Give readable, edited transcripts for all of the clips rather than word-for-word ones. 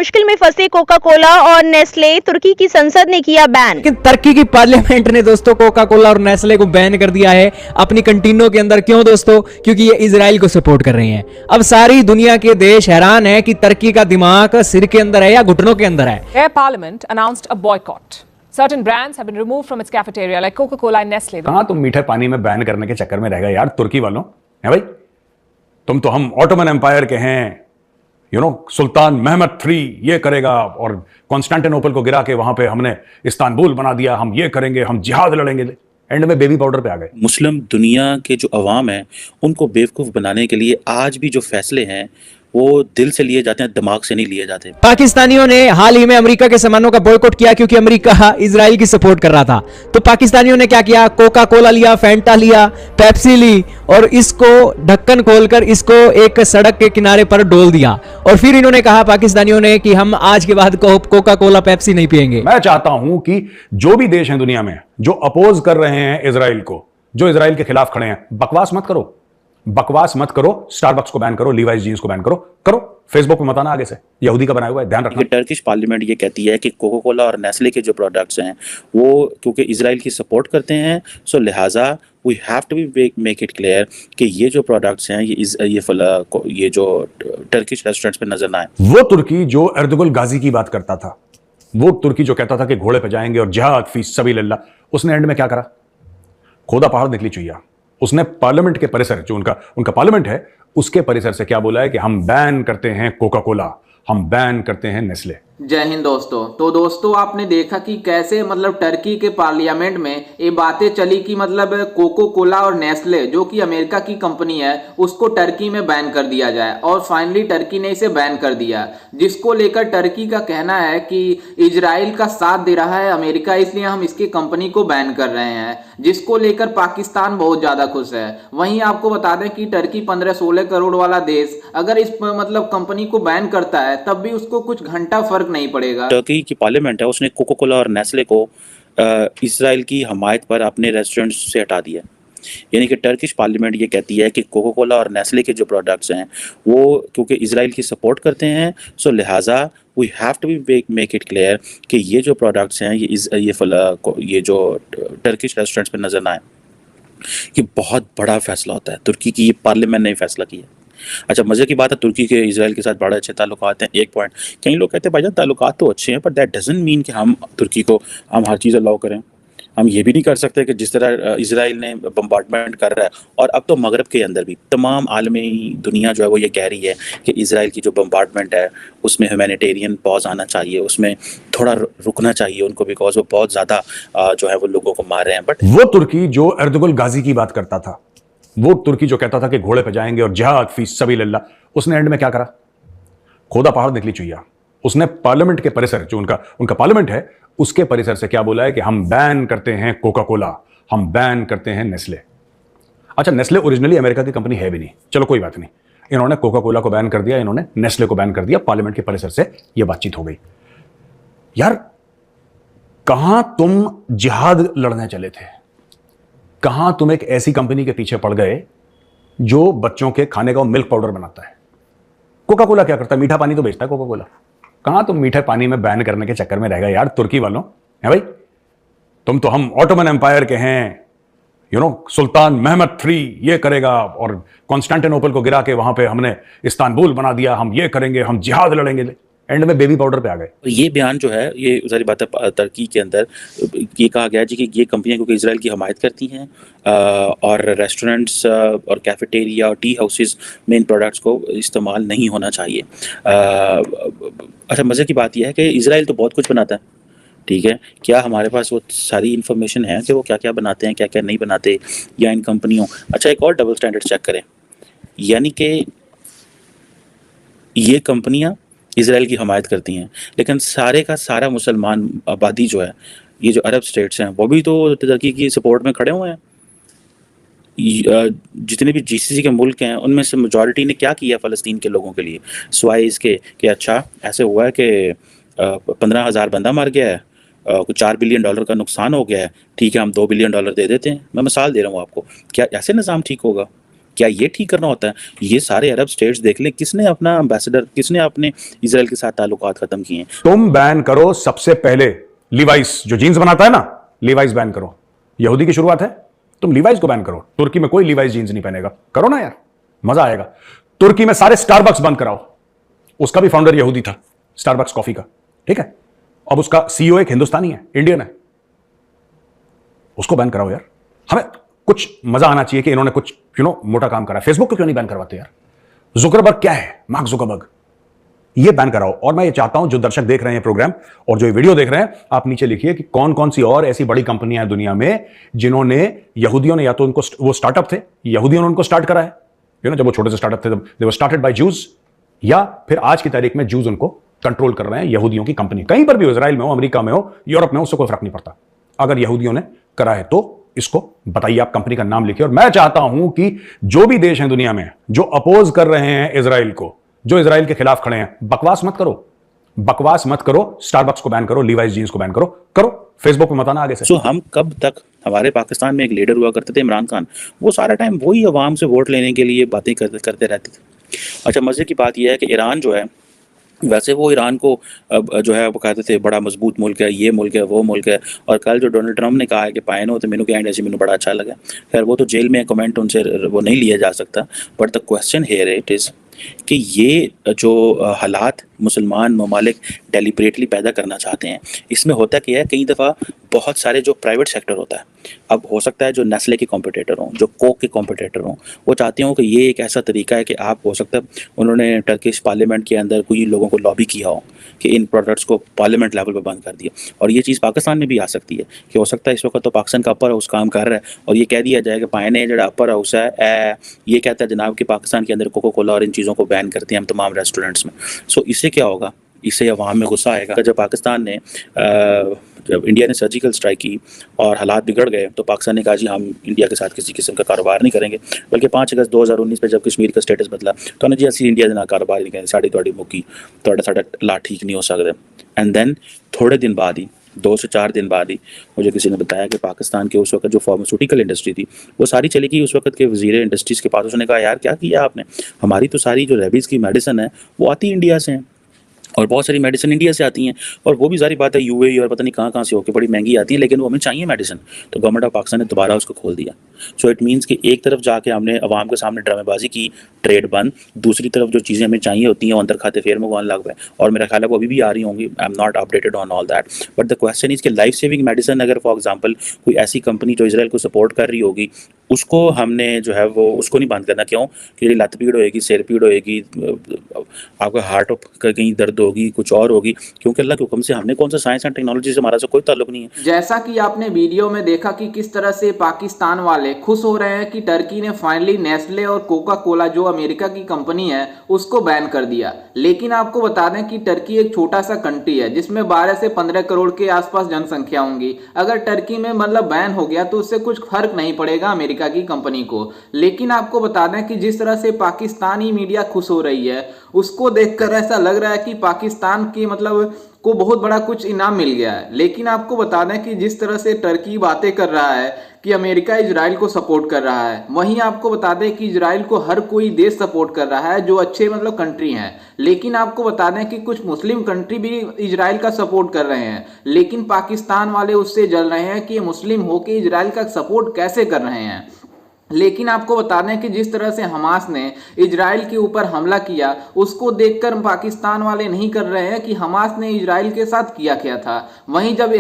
मुश्किल में फंसे कोका कोला और नेस्ले, तुर्की की संसद ने किया बैन। लेकिन तुर्की की पार्लियामेंट ने दोस्तों कोका कोला और नेस्ले को बैन कर दिया है अपनी कंटीनों के अंदर। क्यों दोस्तों? क्योंकि ये इजराइल को सपोर्ट कर रही हैं। अब सारी दुनिया के देश हैरान है कि तुर्की का दिमाग सिर के अंदर है या घुटनों के अंदर है। Their parliament announced a boycott. Certain brands have been removed from its cafeteria like Coca-Cola and Nestle. कहां तुम मीठे पानी में बैन करने के चक्कर में रह गए यार तुर्की वालों, है भाई? तुम तो हम ऑटोमन एम्पायर के हैं, सुल्तान महमद III ये करेगा, और कॉन्स्टेंटिनोपल को गिरा के वहां पे हमने इस्तांबुल बना दिया, हम ये करेंगे, हम जिहाद लड़ेंगे। एंड में बेबी पाउडर पे आ गए। मुस्लिम दुनिया के जो अवाम है उनको बेवकूफ़ बनाने के लिए आज भी जो फैसले हैं वो दिल से लिए जाते हैं, दिमाग से नहीं लिए जाते। पाकिस्तानियों ने हाल ही में अमेरिका के सामानों का बॉयकॉट किया क्योंकि अमेरिका इजराइल की सपोर्ट कर रहा था। तो पाकिस्तानियों ने क्या किया? कोका कोला लिया, फैंटा लिया, पेप्सी ली और इसको ढक्कन खोलकर इसको एक सड़क के किनारे पर डोल दिया। और फिर इन्होंने कहा पाकिस्तानियों ने कि हम आज के बाद कोका कोला पेप्सी नहीं पिएंगे। मैं चाहता हूं कि जो भी देश हैं दुनिया में जो अपोज कर रहे हैं इजराइल को, जो इजराइल के खिलाफ खड़े हैं, बकवास मत करो, बकवास मत करो। स्टारबक्स को बैन करो, लीवाइस जीन्स को बैन करो, फेसबुक पे मत आना आगे से, यहूदी का बनाया हुआ है, ध्यान रखना। टर्किश पार्लियामेंट ये कहती है कि कोका कोला और नेस्ले के जो प्रोडक्ट्स हैं वो क्योंकि इजराइल की सपोर्ट करते हैं, सो लिहाजा we have to be make it clear कि ये जो प्रोडक्ट्स हैं ये जो टर्किश रेस्टोरेंट्स पे नजर ना आए। वो तुर्की जो एर्दुगल गाजी की बात करता था, वो तुर्की जो कहता था कि घोड़े पे जाएंगे और जिहाद फी सबीलिल्लाह, उसने एंड में क्या करा? खोदा पहाड़ निकली चुईया। उसने पार्लियामेंट के परिसर, जो उनका पार्लियामेंट है, उसके परिसर से क्या बोला है कि हम बैन करते हैं कोका कोला, हम बैन करते हैं नेस्ले। जय हिंद दोस्तों। तो दोस्तों आपने देखा कि कैसे टर्की के पार्लियामेंट में ये बातें चली कि कोको कोला और नेस्ले जो कि अमेरिका की कंपनी है उसको टर्की में बैन कर दिया जाए, और फाइनली टर्की ने इसे बैन कर दिया, जिसको लेकर टर्की का कहना है कि इजराइल का साथ दे रहा है अमेरिका, इसलिए हम इसकी कंपनी को बैन कर रहे हैं, जिसको लेकर पाकिस्तान बहुत ज्यादा खुश है। वहीं आपको बता दें कि टर्की 15-16 करोड़ वाला देश अगर इस कंपनी को बैन करता है तब भी उसको कुछ घंटा फर्क नहीं पड़ेगा। टर्की की पार्लियामेंट है उसने कोका कोला और नेस्ले को इजराइल की हमायत पर अपने रेस्टोरेंट से हटा दिया। यानी कि टर्किश पार्लियामेंट ये कहती है कि कोका कोला और नेस्ले के जो प्रोडक्ट्स हैं वो क्योंकि इजराइल की सपोर्ट करते हैं, सो लिहाजा we have to be make it clear कि ये जो प्रोडक्ट्स हैं ये जो टर्किश रेस्टोरेंट्स पे नजर ना आए। ये बहुत बड़ा फैसला होता है, तुर्की की ये पार्लियामेंट ने फैसला किया। अच्छा, मजे की बात है, तुर्की के इजराइल के साथ बड़े अच्छे ताल्लुकात हैं। एक पॉइंट, कई लोग कहते हैं भाईजान ताल्लुकात तो अच्छे हैं, पर दैट डजंट मीन कि हम तुर्की को हम हर चीज़ अलाउ करें। हम ये भी नहीं कर सकते कि जिस तरह इजराइल ने बम्बार्डमेंट कर रहा है, और अब तो मगरब के अंदर भी तमाम आलमी दुनिया जो है वो ये कह रही है कि इजराइल की जो बम्बार्डमेंट है उसमें ह्यूमैनिटेरियन पॉज आना चाहिए, उसमें थोड़ा रुकना चाहिए उनको, बिकॉज वो बहुत ज़्यादा जो है वो लोगों को मार रहे हैं। बट वो तुर्की जो एर्दुगल गाजी की बात करता था, वो तुर्की जो कहता था कि घोड़े पे जाएंगे और जिहाद फी सबीलिल्लाह, उसने एंड में क्या करा? खोदा पहाड़ निकली चुईया। उसने पार्लियामेंट के परिसर, जो उनका पार्लियामेंट है, उसके परिसर से क्या बोला है कि हम बैन करते हैं कोका कोला, हम बैन करते हैं नेस्ले। अच्छा, नेस्ले ओरिजिनली अमेरिका की कंपनी है भी नहीं, चलो कोई बात नहीं, इन्होंने कोका कोला को बैन कर दिया, इन्होंने नेस्ले को बैन कर दिया, पार्लियामेंट के परिसर से यह बातचीत हो गई। यार, कहां तुम जिहाद लड़ने चले थे? कहां तुम एक ऐसी कंपनी के पीछे पड़ गए जो बच्चों के खाने का मिल्क पाउडर बनाता है? कोका कोला क्या करता है? मीठा पानी तो बेचता है कोका कोला। कहां तुम मीठे पानी में बैन करने के चक्कर में रह गए यार तुर्की वालों, है भाई? तुम तो हम ऑटोमन एम्पायर के हैं, सुल्तान महमद III ये करेगा, और कॉन्स्टेंटिनोपल को गिरा के वहां पे हमने इस्तांबुल बना दिया, हम ये करेंगे, हम जिहाद लड़ेंगे। एंड में बेबी पाउडर पे आ गए। ये बयान जो है ये सारी बात है, तुर्की के अंदर ये कहा गया जी कि ये कंपनियां क्योंकि इजराइल की हमायत करती हैं और रेस्टोरेंट्स और कैफेटेरिया और टी हाउसेस में इन प्रोडक्ट्स को इस्तेमाल नहीं होना चाहिए। अच्छा, मज़े की बात यह है कि इजराइल तो बहुत कुछ बनाता है, ठीक है, क्या हमारे पास वो सारी इन्फॉर्मेशन है कि वो क्या क्या बनाते हैं, क्या क्या नहीं बनाते, या इन कंपनियों। अच्छा, एक और डबल स्टैंडर्ड चेक करें, यानी कि ये कंपनियां इजराइल की हमायत करती हैं, लेकिन सारे का सारा मुसलमान आबादी जो है, ये जो अरब स्टेट्स हैं, वो भी तो तुर्की की सपोर्ट में खड़े हुए हैं। जितने भी जीसीसी के मुल्क हैं उनमें से मेजॉरिटी ने क्या किया फ़लस्तीन के लोगों के लिए, सिवाय इसके कि अच्छा ऐसे हुआ है कि 15,000 बंदा मर गया है, कुछ $4 बिलियन का नुकसान हो गया है, ठीक है हम $2 बिलियन दे देते हैं। मैं मिसाल दे रहा हूँ आपको, क्या ऐसे निज़ाम ठीक होगा? क्या ये ठीक करना होता है? ये सारे अरब स्टेट्स देख लें, किसने अपना एम्बेसडर, किसने अपने इजराइल के साथ ताल्लुकात खत्म किए हैं? तुम बैन करो सबसे पहले लीवाइस, जो जीन्स बनाता है ना, लीवाइस बैन करो। यहूदी की शुरुआत है, तुम लीवाइस को बैन करो। तुर्की में कोई लीवाइस जीन्स नहीं पहनेगा, करो ना यार, मजा आएगा। तुर्की में सारे स्टारबक्स बंद कराओ, उसका भी फाउंडर यहूदी था, स्टारबक्स कॉफी का, ठीक है। अब उसका सीईओ एक हिंदुस्तानी है, इंडियन है, उसको बैन कराओ यार। हमें कुछ मजा आना चाहिए कि इन्होंने कुछ मोटा काम करा। फेसबुक को क्यों नहीं बैन करवाते यार? जुकरबर्ग क्या है, मार्क जुकरबर्ग, ये बैन कराओ। और मैं ये चाहता हूं जो दर्शक देख रहे हैं प्रोग्राम और जो ये वीडियो देख रहे हैं, आप नीचे लिखिए कि कौन कौन सी और ऐसी बड़ी कंपनियां हैं दुनिया में जिन्होंने, यहूदियों ने, या तो उनको, वो स्टार्टअप थे, यहूदियों ने उनको स्टार्ट करा है, जब वो छोटे से स्टार्टअप थे, दे वर स्टार्टेड बाय जूज, या फिर आज की तारीख में जूज उनको कंट्रोल कर रहे हैं, यहूदियों की कंपनी। कहीं पर भी हो, इजराइल में हो, अमेरिका में हो, यूरोप में हो, उससे कोई फर्क नहीं पड़ता। अगर यहूदियों ने करा है तो इसको बताइए, आप कंपनी का नाम लिखिए। और मैं चाहता हूं कि जो भी देश हैं दुनिया में जो अपोज कर रहे हैं इजराइल को, जो इजराइल के खिलाफ खड़े हैं, बकवास मत करो, बकवास मत करो। स्टारबक्स को बैन करो, लीवाइस जीन्स को बैन करो, फेसबुक पे मत आना आगे से। सो हम कब तक, हमारे पाकिस्तान में एक लीडर हुआ करते थे इमरान खान, वो सारा टाइम वही अवाम से वोट लेने के लिए बातें करते रहते थे। अच्छा, मजे की बात यह है कि ईरान जो है, वैसे वो ईरान को जो है वो कहते थे बड़ा मजबूत मुल्क है, ये मुल्क है, वो मुल्क है। और कल जो डोनाल्ड ट्रंप ने कहा है कि पायनो तो मैनू कहने ऐसे मैनू बड़ा अच्छा लगा। खैर वो तो जेल में कमेंट उनसे वो नहीं लिया जा सकता, but the question here it is कि ये जो हालात मुसलमान ममालिक डेलिब्रेटली पैदा करना चाहते हैं, इसमें होता क्या है, कई दफ़ा बहुत सारे जो प्राइवेट सेक्टर होता है, अब हो सकता है जो नेस्ले के कॉम्पिटिटर हों, जो कोक के कॉम्पिटिटर हों, वो चाहते हों कि ये एक ऐसा तरीका है कि आप, हो सकता है उन्होंने टर्किश पार्लियामेंट के अंदर कोई लोगों को लॉबी किया हो कि इन प्रोडक्ट्स को पार्लियामेंट लेवल पर बंद कर दिया। और ये चीज़ पाकिस्तान में भी आ सकती है कि हो सकता है इस वक्त तो पाकिस्तान का अपर हाउस काम कर रहा है और ये कह दिया जाए कि पायने जो अपर हाउस है ये कहता है जनाब कि पाकिस्तान के अंदर कोको कोला और इन चीज़ों को बैन करते हैं हम तमाम रेस्टोरेंट्स में। सो इससे क्या होगा, इससे अवाम में गुस्सा आएगा। जब पाकिस्तान ने जब इंडिया ने सर्जिकल स्ट्राइक की और हालात बिगड़ गए तो पाकिस्तान ने कहा जी हम इंडिया के साथ किसी किस्म का कारोबार नहीं करेंगे। बल्कि 5 अगस्त 2019 में जब कश्मीर का स्टेटस बदला तो उन्होंने जी असं इंडिया के नाल कारोबार नहीं करेंगे, साड़ी मुक्की, साडा ला ठीक नहीं हो सकता। एंड देन थोड़े दिन बाद ही, 2 से 4 दिन बाद ही मुझे किसी ने बताया कि पाकिस्तान के उस वक्त जो फार्मास्यूटिकल इंडस्ट्री थी वो सारी चली गई उस वक्त के वज़ीर इंडस्ट्रीज़ के पास। उसने कहा यार क्या किया आपने, हमारी तो सारी जो रेबीज़ की मेडिसिन है वो आती इंडिया से है और बहुत सारी मेडिसिन इंडिया से आती हैं और वो भी सारी बात है यूएई और पता नहीं कहाँ से होकर बड़ी महंगी आती हैं, लेकिन वो हमें चाहिए मेडिसिन। तो गवर्नमेंट ऑफ पाकिस्तान ने दोबारा उसको खोल दिया। सो इट मीन्स कि एक तरफ जाके हमने अवाम के सामने ड्रामेबाजी की, ट्रेड बंद, दूसरी तरफ जो चीज़ें हमें चाहिए होती हैं वो अंदर खाते फेर मंगवाने लग गए और मेरा ख्याल है वो अभी भी आ रही होंगी। I am not updated on all that, but the question is कि लाइफ सेविंग मेडिसिन अगर फॉर एग्जाम्पल कोई ऐसी कंपनी जो इसराइल को सपोर्ट कर रही होगी उसको हमने जो है वो उसको नहीं बंद करना। क्यों कि लत पीड़ होएगी, सिर पीड़ होएगी, आपका हार्ट का कहीं दर्द होगी, कुछ और होगी, क्योंकि अल्लाह के हुक्म से हमने कौन सा साइंस एंड टेक्नोलॉजी से हमारा से कोई ताल्लुक नहीं है। जैसा कि आपने वीडियो में देखा कि किस तरह से पाकिस्तान वाले खुश हो रहे हैं कि टर्की ने फाइनली नेस्ले और कोका कोला जो अमेरिका की कंपनी है उसको बैन कर दिया। लेकिन आपको बता दें कि टर्की एक छोटा सा कंट्री है जिसमें 12 से 15 करोड़ के आसपास जनसंख्या होंगी। अगर टर्की में मतलब बैन हो गया तो उससे कुछ फर्क नहीं पड़ेगा अमेरिका की कंपनी को। लेकिन आपको बता दें कि जिस तरह से पाकिस्तानी मीडिया खुश हो रही है उसको देखकर ऐसा लग रहा है कि पाकिस्तान की मतलब को बहुत बड़ा कुछ इनाम मिल गया है। लेकिन आपको बता दें कि जिस तरह से टर्की बातें कर रहा है कि अमेरिका इजराइल को सपोर्ट कर रहा है, वहीं आपको बता दें कि इजराइल को हर कोई देश सपोर्ट कर रहा है जो अच्छे मतलब कंट्री हैं। लेकिन आपको बता दें कि कुछ मुस्लिम कंट्री भी इजराइल का सपोर्ट कर रहे हैं, लेकिन पाकिस्तान वाले उससे जल रहे हैं कि ये मुस्लिम होकर इजराइल का सपोर्ट कैसे कर रहे हैं। लेकिन आपको बता दें कि जिस तरह से हमास ने इजराइल के ऊपर हमला किया उसको देखकर पाकिस्तान वाले नहीं कर रहे हैं कि हमास ने इजराइल के साथ किया क्या था। वहीं जब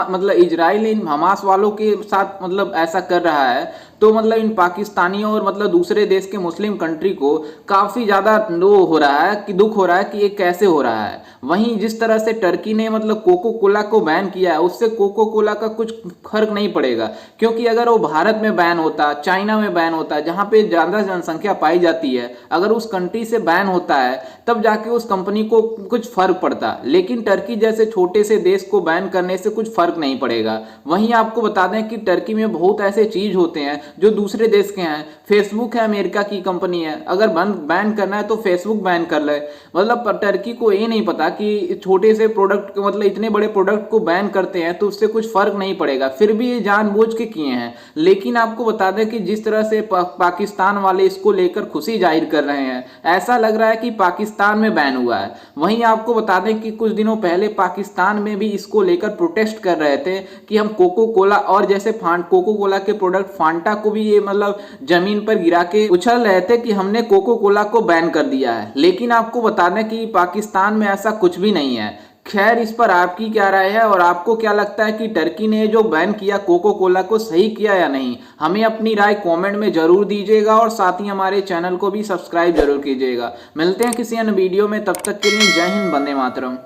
मतलब इजराइल इन हमास वालों के साथ मतलब ऐसा कर रहा है तो मतलब इन पाकिस्तानियों और मतलब दूसरे देश के मुस्लिम कंट्री को काफ़ी ज़्यादा हो रहा है कि दुख हो रहा है कि ये कैसे हो रहा है। वहीं जिस तरह से टर्की ने मतलब कोको कोला को बैन किया है उससे कोको कोला का कुछ फर्क नहीं पड़ेगा, क्योंकि अगर वो भारत में बैन होता, चाइना में बैन होता, जहाँ पे ज़्यादा जनसंख्या पाई जाती है, अगर उस कंट्री से बैन होता है तब जाके उस कंपनी को कुछ फर्क पड़ता। लेकिन टर्की जैसे छोटे से देश को बैन करने से कुछ फर्क नहीं पड़ेगा। वहीं आपको बता दें कि टर्की में बहुत ऐसे चीज़ होते हैं जो दूसरे देश के हैं। फेसबुक है अमेरिका की कंपनी है, अगर बैन करना है तो फेसबुक बैन कर ले। मतलब टर्की को ये नहीं पता कि छोटे से प्रोडक्ट मतलब इतने बड़े प्रोडक्ट को बैन करते हैं तो उससे कुछ फर्क नहीं पड़ेगा, फिर भी ये जानबूझ के किए हैं। लेकिन आपको बता दें कि जिस तरह तरह से पाकिस्तान वाले इसको लेकर खुशी जाहिर कर रहे हैं। ऐसा लग रहा है कि पाकिस्तान में बैन हुआ है। वहीं आपको बता दें कि कुछ दिनों पहले पाकिस्तान में भी इसको लेकर प्रोटेस्ट कर रहे थे कि हम कोको कोला और जैसे कोको कोला के प्रोडक्ट फांटा को भी ये मतलब जमीन पर गिरा के उछल रहे थे कि हमने कोको कोला को बैन कर दिया है। लेकिन आपको बता दें कि पाकिस्तान में ऐसा कुछ भी नहीं है। खैर, इस पर आपकी क्या राय है और आपको क्या लगता है कि टर्की ने जो बैन किया कोको कोला को सही किया या नहीं? हमें अपनी राय कमेंट में जरूर दीजिएगा और साथ ही हमारे चैनल को भी सब्सक्राइब जरूर कीजिएगा। मिलते हैं किसी अन्य वीडियो में, तब तक के लिए जय हिंद, वंदे मातरम।